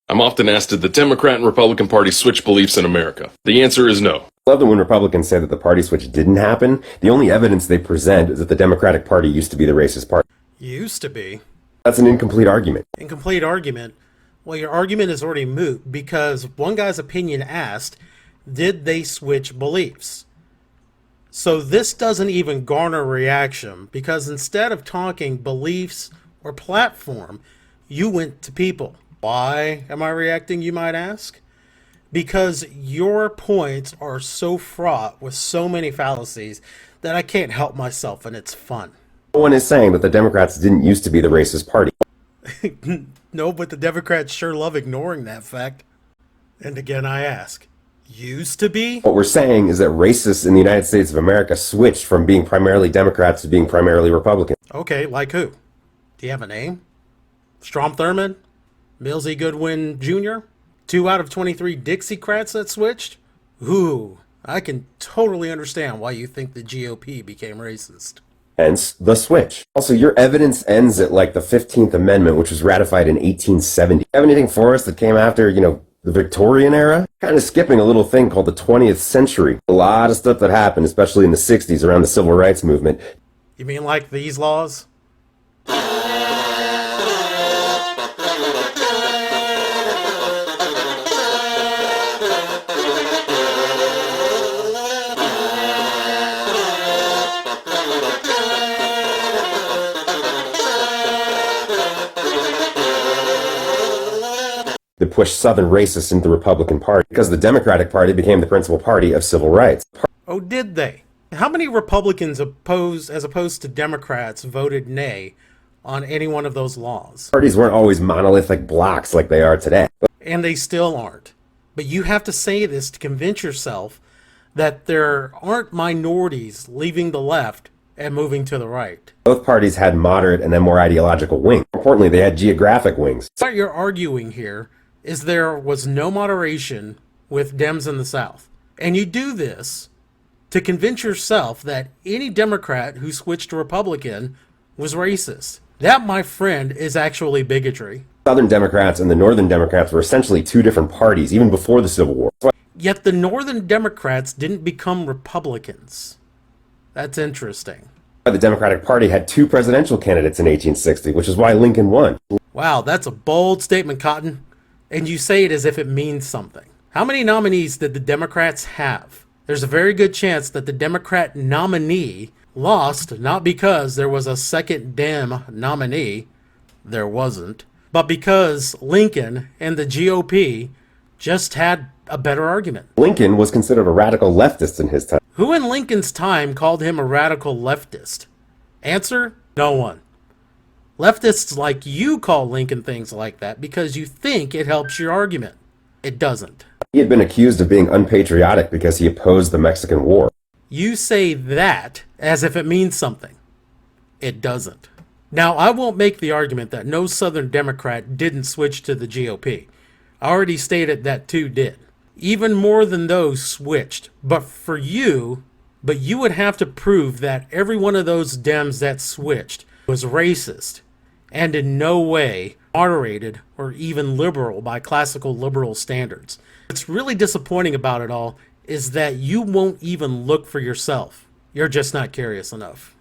I'm often asked, did the Democrat and Republican Party switch beliefs in America? The answer is no. I love that when Republicans say that the party switch didn't happen, the only evidence they present is that the Democratic Party used to be the racist party. Used to be. That's an incomplete argument. Incomplete argument? Well, your argument is already moot because one guy's opinion asked, did they switch beliefs? So this doesn't even garner a reaction because instead of talking beliefs or platform, you went to people. Why am I reacting, you might ask? Because your points are so fraught with so many fallacies that I can't help myself, and it's fun. No one is saying that the Democrats didn't used to be the racist party. No, but the Democrats sure love ignoring that fact. And again, I ask, used to be? What we're saying is that racists in the United States of America switched from being primarily Democrats to being primarily Republicans. Okay, like who? Do you have a name? Strom Thurmond? Mills E. Goodwin Jr.? 2 out of 23 Dixiecrats that switched? Ooh, I can totally understand why you think the GOP became racist. Hence, the switch. Also, your evidence ends at like the 15th Amendment, which was ratified in 1870. Have anything for us that came after, the Victorian era? Kind of skipping a little thing called the 20th century. A lot of stuff that happened, especially in the 60s around the Civil Rights Movement. You mean like these laws? That pushed Southern racists into the Republican Party because the Democratic Party became the principal party of civil rights. Oh, did they? How many Republicans as opposed to Democrats voted nay on any one of those laws? Parties weren't always monolithic blocks like they are today. And they still aren't. But you have to say this to convince yourself that there aren't minorities leaving the left and moving to the right. Both parties had moderate and then more ideological wings. Importantly, they had geographic wings. What you're arguing here is there was no moderation with Dems in the South. And you do this to convince yourself that any Democrat who switched to Republican was racist. That, my friend, is actually bigotry. Southern Democrats and the Northern Democrats were essentially two different parties, even before the Civil War. Yet the Northern Democrats didn't become Republicans. That's interesting. The Democratic Party had 2 presidential candidates in 1860, which is why Lincoln won. Wow, that's a bold statement, Cotton. And you say it as if it means something. How many nominees did the Democrats have? There's a very good chance that the Democrat nominee lost not because there was a second Dem nominee, there wasn't, but because Lincoln and the GOP just had a better argument. Lincoln was considered a radical leftist in his time. Who in Lincoln's time called him a radical leftist? Answer, no one. Leftists like you call Lincoln things like that because you think it helps your argument. It doesn't. He had been accused of being unpatriotic because he opposed the Mexican War. You say that as if it means something. It doesn't. Now, I won't make the argument that no Southern Democrat didn't switch to the GOP. I already stated that 2 did. Even more than those switched. But you would have to prove that every one of those Dems that switched was racist and in no way moderated or even liberal by classical liberal standards. What's really disappointing about it all is that you won't even look for yourself. You're just not curious enough.